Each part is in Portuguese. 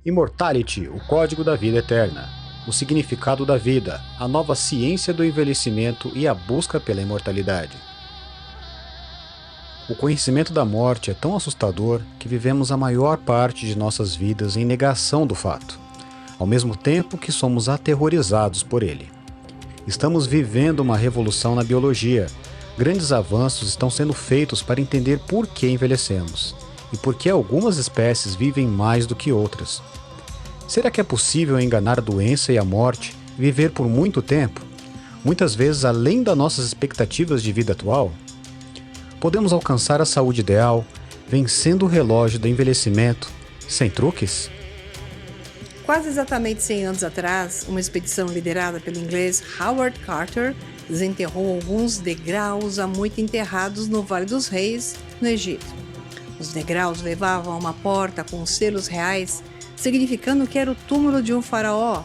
Immortality, o código da vida eterna, o significado da vida, a nova ciência do envelhecimento e a busca pela imortalidade. O conhecimento da morte é tão assustador que vivemos a maior parte de nossas vidas em negação do fato, ao mesmo tempo que somos aterrorizados por ele. Estamos vivendo uma revolução na biologia. Grandes avanços estão sendo feitos para entender por que envelhecemos e por que algumas espécies vivem mais do que outras. Será que é possível enganar a doença e a morte e viver por muito tempo, muitas vezes além das nossas expectativas de vida atual? Podemos alcançar a saúde ideal, vencendo o relógio do envelhecimento, sem truques? Quase exatamente 100 anos atrás, uma expedição liderada pelo inglês Howard Carter desenterrou alguns degraus há muito enterrados no Vale dos Reis, no Egito. Os degraus levavam a uma porta com selos reais, significando que era o túmulo de um faraó.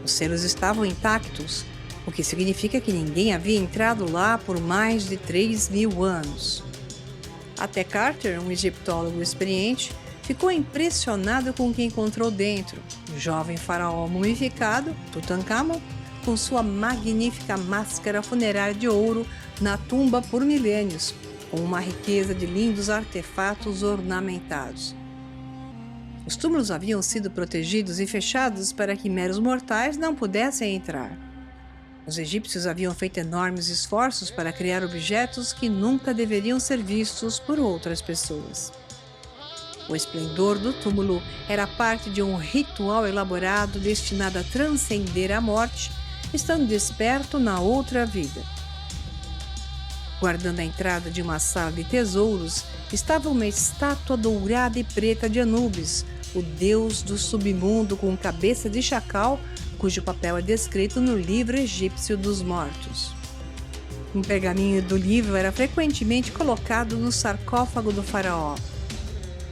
Os selos estavam intactos, o que significa que ninguém havia entrado lá por mais de 3.000 anos. Até Carter, um egiptólogo experiente, ficou impressionado com o que encontrou dentro. O jovem faraó mumificado, Tutankhamon, com sua magnífica máscara funerária de ouro na tumba por milênios, com uma riqueza de lindos artefatos ornamentados. Os túmulos haviam sido protegidos e fechados para que meros mortais não pudessem entrar. Os egípcios haviam feito enormes esforços para criar objetos que nunca deveriam ser vistos por outras pessoas. O esplendor do túmulo era parte de um ritual elaborado destinado a transcender a morte, estando desperto na outra vida. Guardando a entrada de uma sala de tesouros, estava uma estátua dourada e preta de Anubis, o deus do submundo com cabeça de chacal, cujo papel é descrito no livro egípcio dos mortos. Um pergaminho do livro era frequentemente colocado no sarcófago do faraó.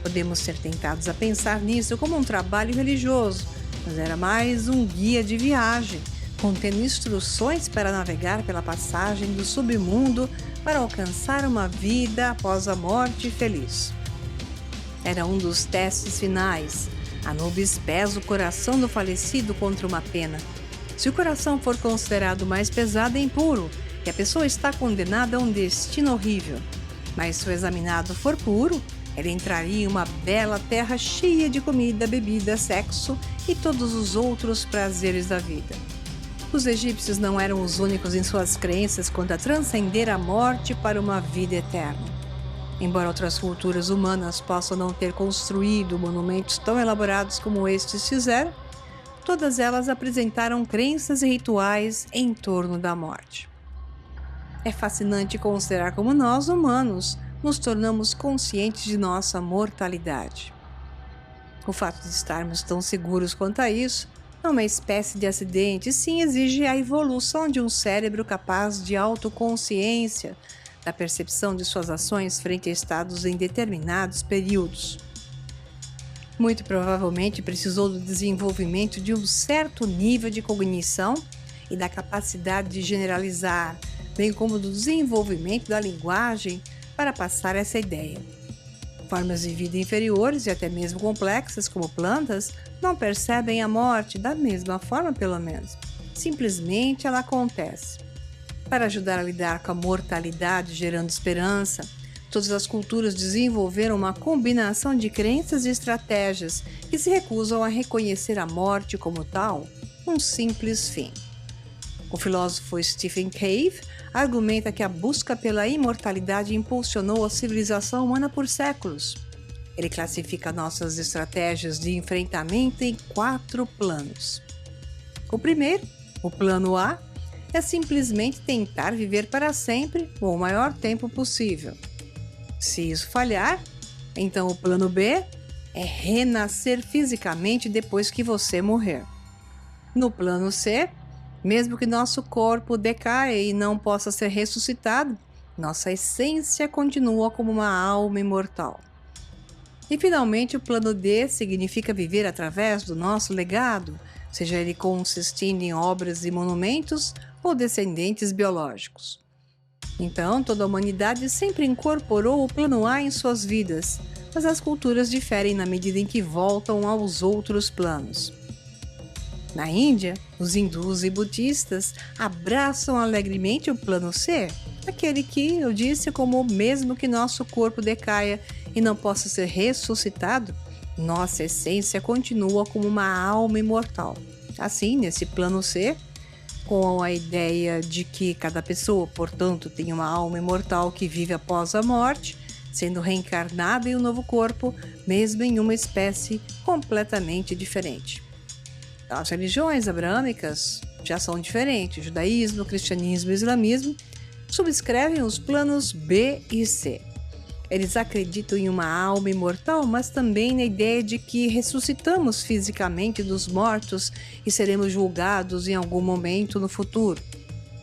Podemos ser tentados a pensar nisso como um trabalho religioso, mas era mais um guia de viagem, contendo instruções para navegar pela passagem do submundo para alcançar uma vida após a morte feliz. Era um dos testes finais. Anubis pesa o coração do falecido contra uma pena. Se o coração for considerado mais pesado e impuro, que a pessoa está condenada a um destino horrível. Mas se o examinado for puro, ele entraria em uma bela terra cheia de comida, bebida, sexo e todos os outros prazeres da vida. Os egípcios não eram os únicos em suas crenças quanto a transcender a morte para uma vida eterna. Embora outras culturas humanas possam não ter construído monumentos tão elaborados como estes fizeram, todas elas apresentaram crenças e rituais em torno da morte. É fascinante considerar como nós, humanos, nos tornamos conscientes de nossa mortalidade. O fato de estarmos tão seguros quanto a isso não é uma espécie de acidente, sim exige a evolução de um cérebro capaz de autoconsciência, da percepção de suas ações frente a estados em determinados períodos. Muito provavelmente precisou do desenvolvimento de um certo nível de cognição e da capacidade de generalizar, bem como do desenvolvimento da linguagem para passar essa ideia. Formas de vida inferiores e até mesmo complexas, como plantas, não percebem a morte da mesma forma, pelo menos. Simplesmente ela acontece. Para ajudar a lidar com a mortalidade, gerando esperança, todas as culturas desenvolveram uma combinação de crenças e estratégias que se recusam a reconhecer a morte como tal, um simples fim. O filósofo Stephen Cave argumenta que a busca pela imortalidade impulsionou a civilização humana por séculos. Ele classifica nossas estratégias de enfrentamento em 4 planos. O primeiro, o plano A, é simplesmente tentar viver para sempre ou o maior tempo possível. Se isso falhar, então o plano B é renascer fisicamente depois que você morrer. No plano C, mesmo que nosso corpo decaia e não possa ser ressuscitado, nossa essência continua como uma alma imortal. E finalmente o plano D significa viver através do nosso legado, seja ele consistindo em obras e monumentos ou descendentes biológicos. Então, toda a humanidade sempre incorporou o plano A em suas vidas, mas as culturas diferem na medida em que voltam aos outros planos. Na Índia, os hindus e budistas abraçam alegremente o plano C, aquele que eu disse como mesmo que nosso corpo decaia e não possa ser ressuscitado, nossa essência continua como uma alma imortal. Assim, nesse plano C, com a ideia de que cada pessoa, portanto, tem uma alma imortal que vive após a morte, sendo reencarnada em um novo corpo, mesmo em uma espécie completamente diferente. As religiões abraâmicas já são diferentes. O judaísmo, o cristianismo e o islamismo subscrevem os planos B e C. Eles acreditam em uma alma imortal, mas também na ideia de que ressuscitamos fisicamente dos mortos e seremos julgados em algum momento no futuro.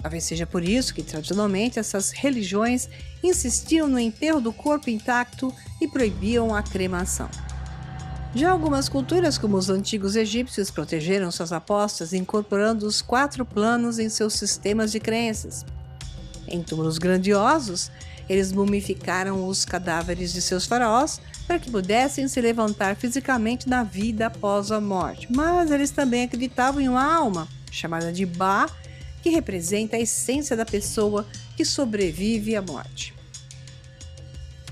Talvez seja por isso que, tradicionalmente, essas religiões insistiam no enterro do corpo intacto e proibiam a cremação. Já algumas culturas, como os antigos egípcios, protegeram suas apostas incorporando os 4 planos em seus sistemas de crenças. Em túmulos grandiosos, eles mumificaram os cadáveres de seus faraós para que pudessem se levantar fisicamente na vida após a morte. Mas eles também acreditavam em uma alma, chamada de Ba, que representa a essência da pessoa que sobrevive à morte.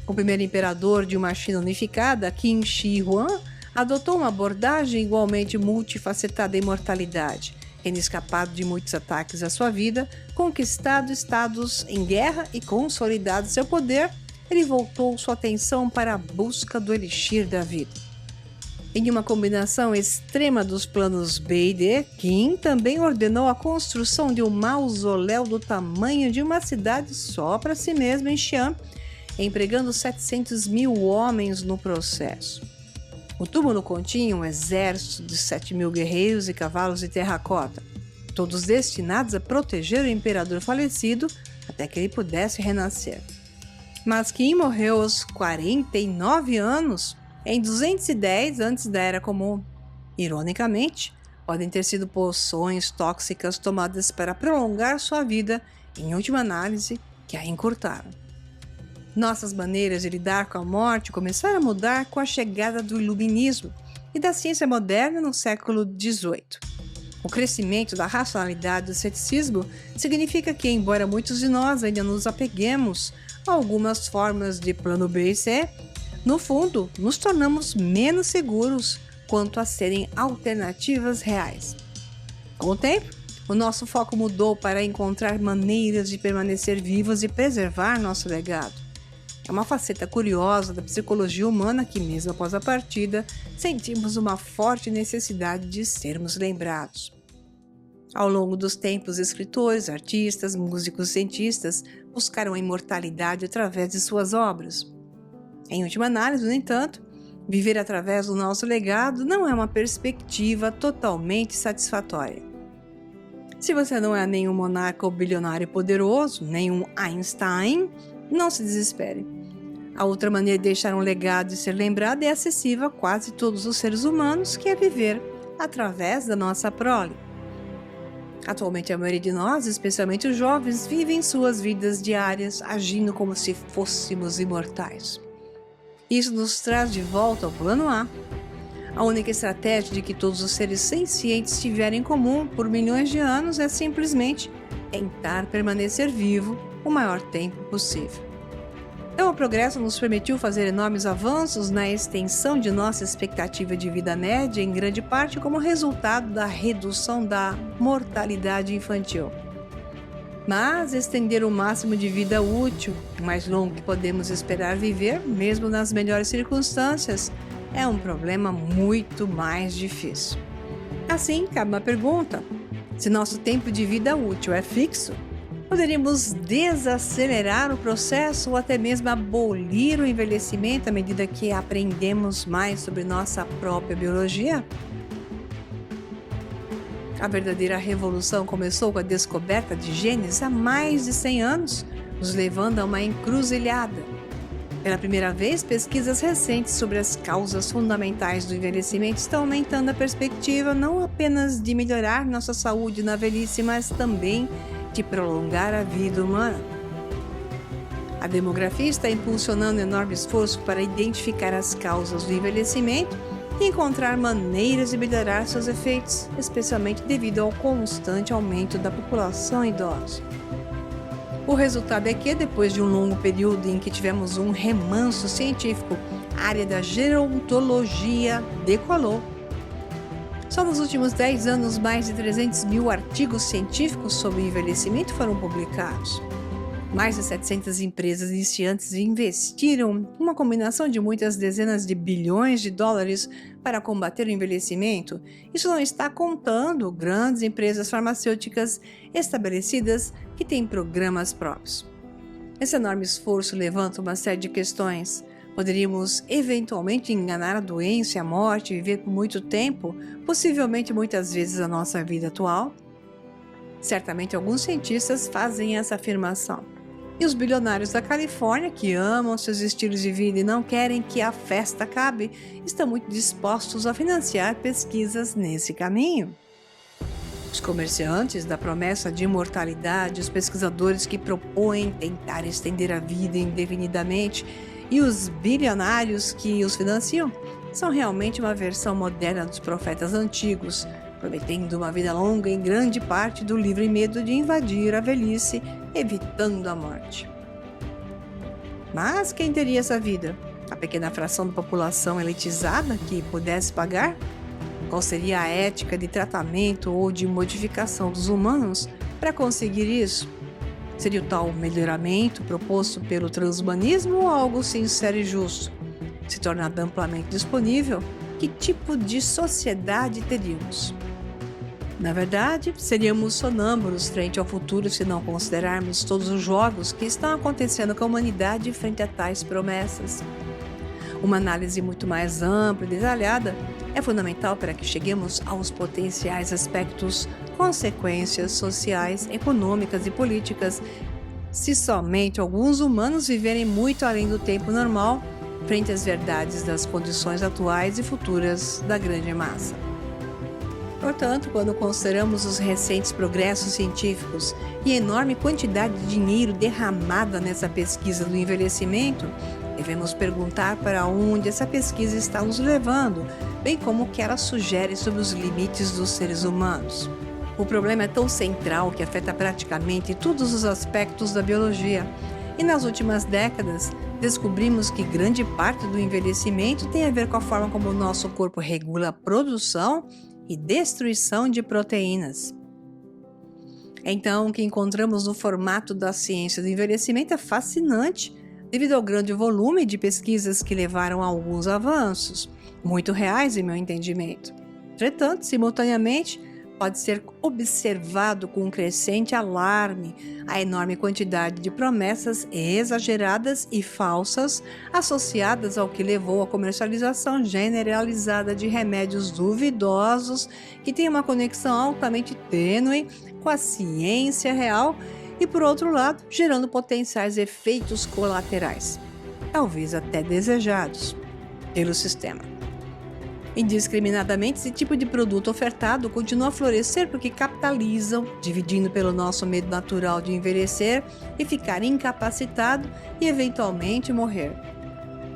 O primeiro imperador de uma China unificada, Qin Shi Huang, adotou uma abordagem igualmente multifacetada da imortalidade. Tendo escapado de muitos ataques à sua vida, conquistado estados em guerra e consolidado seu poder, ele voltou sua atenção para a busca do elixir da vida. Em uma combinação extrema dos planos B e D, Qin também ordenou a construção de um mausoléu do tamanho de uma cidade só para si mesmo em Xi'an, empregando 700 mil homens no processo. O túmulo continha um exército de 7.000 guerreiros e cavalos de terracota, todos destinados a proteger o imperador falecido até que ele pudesse renascer. Mas Qin morreu aos 49 anos, em 210 antes da Era Comum. Ironicamente, podem ter sido poções tóxicas tomadas para prolongar sua vida, em última análise, que a encurtaram. Nossas maneiras de lidar com a morte começaram a mudar com a chegada do iluminismo e da ciência moderna no século XVIII. O crescimento da racionalidade e do ceticismo significa que, embora muitos de nós ainda nos apeguemos a algumas formas de plano B e C, no fundo, nos tornamos menos seguros quanto a serem alternativas reais. Com o tempo, o nosso foco mudou para encontrar maneiras de permanecer vivos e preservar nosso legado. É uma faceta curiosa da psicologia humana que, mesmo após a partida, sentimos uma forte necessidade de sermos lembrados. Ao longo dos tempos, escritores, artistas, músicos e cientistas buscaram a imortalidade através de suas obras. Em última análise, no entanto, viver através do nosso legado não é uma perspectiva totalmente satisfatória. Se você não é nenhum monarca ou bilionário poderoso, nenhum Einstein, não se desespere. A outra maneira de deixar um legado e ser lembrado é acessível a quase todos os seres humanos, que é viver através da nossa prole. Atualmente, a maioria de nós, especialmente os jovens, vivem suas vidas diárias agindo como se fôssemos imortais. Isso nos traz de volta ao plano A. A única estratégia de que todos os seres sencientes tiverem em comum por milhões de anos é simplesmente tentar permanecer vivo o maior tempo possível. Então, o progresso nos permitiu fazer enormes avanços na extensão de nossa expectativa de vida média, em grande parte como resultado da redução da mortalidade infantil. Mas estender o máximo de vida útil, o mais longo que podemos esperar viver, mesmo nas melhores circunstâncias, é um problema muito mais difícil. Assim, cabe uma pergunta: se nosso tempo de vida útil é fixo, poderíamos desacelerar o processo ou até mesmo abolir o envelhecimento à medida que aprendemos mais sobre nossa própria biologia? A verdadeira revolução começou com a descoberta de genes há mais de 100 anos, nos levando a uma encruzilhada. Pela primeira vez, pesquisas recentes sobre as causas fundamentais do envelhecimento estão aumentando a perspectiva não apenas de melhorar nossa saúde na velhice, mas também de prolongar a vida humana. A demografia está impulsionando enorme esforço para identificar as causas do envelhecimento e encontrar maneiras de melhorar seus efeitos, especialmente devido ao constante aumento da população idosa. O resultado é que, depois de um longo período em que tivemos um remanso científico, a área da gerontologia decolou. Só nos últimos 10 anos, mais de 300 mil artigos científicos sobre envelhecimento foram publicados. Mais de 700 empresas iniciantes investiram uma combinação de muitas dezenas de bilhões de dólares para combater o envelhecimento. Isso não está contando grandes empresas farmacêuticas estabelecidas que têm programas próprios. Esse enorme esforço levanta uma série de questões. Poderíamos eventualmente enganar a doença e a morte e viver por muito tempo, possivelmente muitas vezes a nossa vida atual? Certamente alguns cientistas fazem essa afirmação. E os bilionários da Califórnia, que amam seus estilos de vida e não querem que a festa acabe, estão muito dispostos a financiar pesquisas nesse caminho. Os comerciantes da promessa de imortalidade, os pesquisadores que propõem tentar estender a vida indefinidamente e os bilionários que os financiam são realmente uma versão moderna dos profetas antigos, prometendo uma vida longa em grande parte do livre medo de invadir a velhice, evitando a morte. Mas quem teria essa vida? A pequena fração da população elitizada que pudesse pagar? Qual seria a ética de tratamento ou de modificação dos humanos para conseguir isso? Seria o tal melhoramento proposto pelo transhumanismo ou algo sincero e justo? Se tornado amplamente disponível, que tipo de sociedade teríamos? Na verdade, seríamos sonâmbulos frente ao futuro se não considerarmos todos os jogos que estão acontecendo com a humanidade frente a tais promessas. Uma análise muito mais ampla e detalhada é fundamental para que cheguemos aos potenciais aspectos, consequências sociais, econômicas e políticas, se somente alguns humanos viverem muito além do tempo normal, frente às verdades das condições atuais e futuras da grande massa. Portanto, quando consideramos os recentes progressos científicos e a enorme quantidade de dinheiro derramada nessa pesquisa do envelhecimento, devemos perguntar para onde essa pesquisa está nos levando, bem como o que ela sugere sobre os limites dos seres humanos. O problema é tão central que afeta praticamente todos os aspectos da biologia. E nas últimas décadas, descobrimos que grande parte do envelhecimento tem a ver com a forma como o nosso corpo regula a produção e destruição de proteínas. Então, o que encontramos no formato da ciência do envelhecimento é fascinante, devido ao grande volume de pesquisas que levaram a alguns avanços, muito reais em meu entendimento. Entretanto, simultaneamente, pode ser observado com um crescente alarme a enorme quantidade de promessas exageradas e falsas associadas ao que levou à comercialização generalizada de remédios duvidosos que têm uma conexão altamente tênue com a ciência real e, por outro lado, gerando potenciais efeitos colaterais, talvez até desejados, pelo sistema. Indiscriminadamente, esse tipo de produto ofertado continua a florescer porque capitalizam, dividindo pelo nosso medo natural de envelhecer e ficar incapacitado e eventualmente morrer.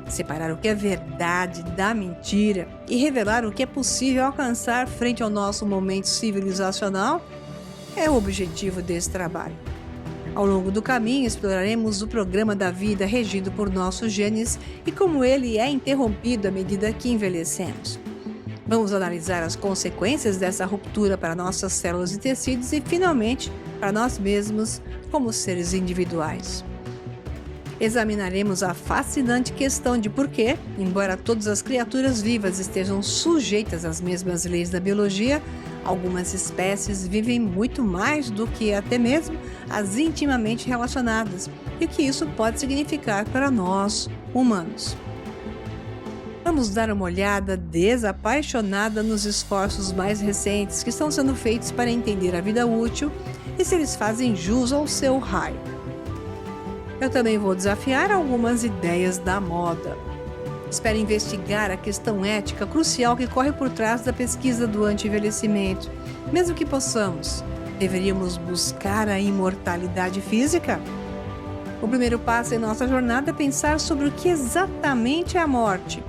Separar o que é verdade da mentira e revelar o que é possível alcançar frente ao nosso momento civilizacional é o objetivo desse trabalho. Ao longo do caminho, exploraremos o programa da vida regido por nossos genes e como ele é interrompido à medida que envelhecemos. Vamos analisar as consequências dessa ruptura para nossas células e tecidos e, finalmente, para nós mesmos como seres individuais. Examinaremos a fascinante questão de por que, embora todas as criaturas vivas estejam sujeitas às mesmas leis da biologia, algumas espécies vivem muito mais do que até mesmo as intimamente relacionadas e o que isso pode significar para nós, humanos. Vamos dar uma olhada desapaixonada nos esforços mais recentes que estão sendo feitos para entender a vida útil e se eles fazem jus ao seu raio. Eu também vou desafiar algumas ideias da moda. Espero investigar a questão ética crucial que corre por trás da pesquisa do anti-envelhecimento. Mesmo que possamos, deveríamos buscar a imortalidade física? O primeiro passo em nossa jornada é pensar sobre o que exatamente é a morte,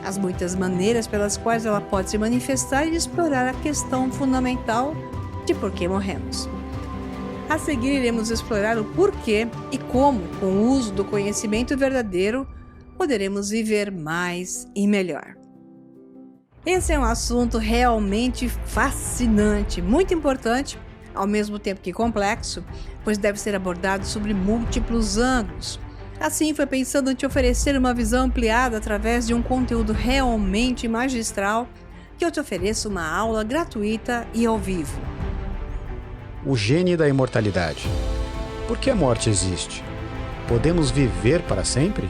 as muitas maneiras pelas quais ela pode se manifestar e explorar a questão fundamental de por que morremos. A seguir, iremos explorar o porquê e como, com o uso do conhecimento verdadeiro, poderemos viver mais e melhor. Esse é um assunto realmente fascinante, muito importante, ao mesmo tempo que complexo, pois deve ser abordado sobre múltiplos ângulos. Assim, foi pensando em te oferecer uma visão ampliada através de um conteúdo realmente magistral que eu te ofereço uma aula gratuita e ao vivo. O gene da imortalidade. Por que a morte existe? Podemos viver para sempre?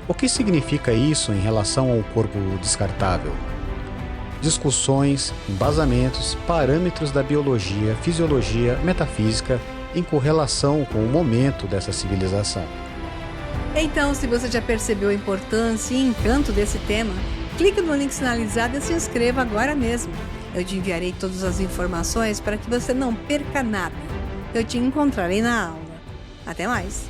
O que significa isso em relação ao corpo descartável? Discussões, embasamentos, parâmetros da biologia, fisiologia, metafísica em correlação com o momento dessa civilização. Então, se você já percebeu a importância e encanto desse tema, clique no link sinalizado e se inscreva agora mesmo. Eu te enviarei todas as informações para que você não perca nada. Eu te encontrarei na aula. Até mais!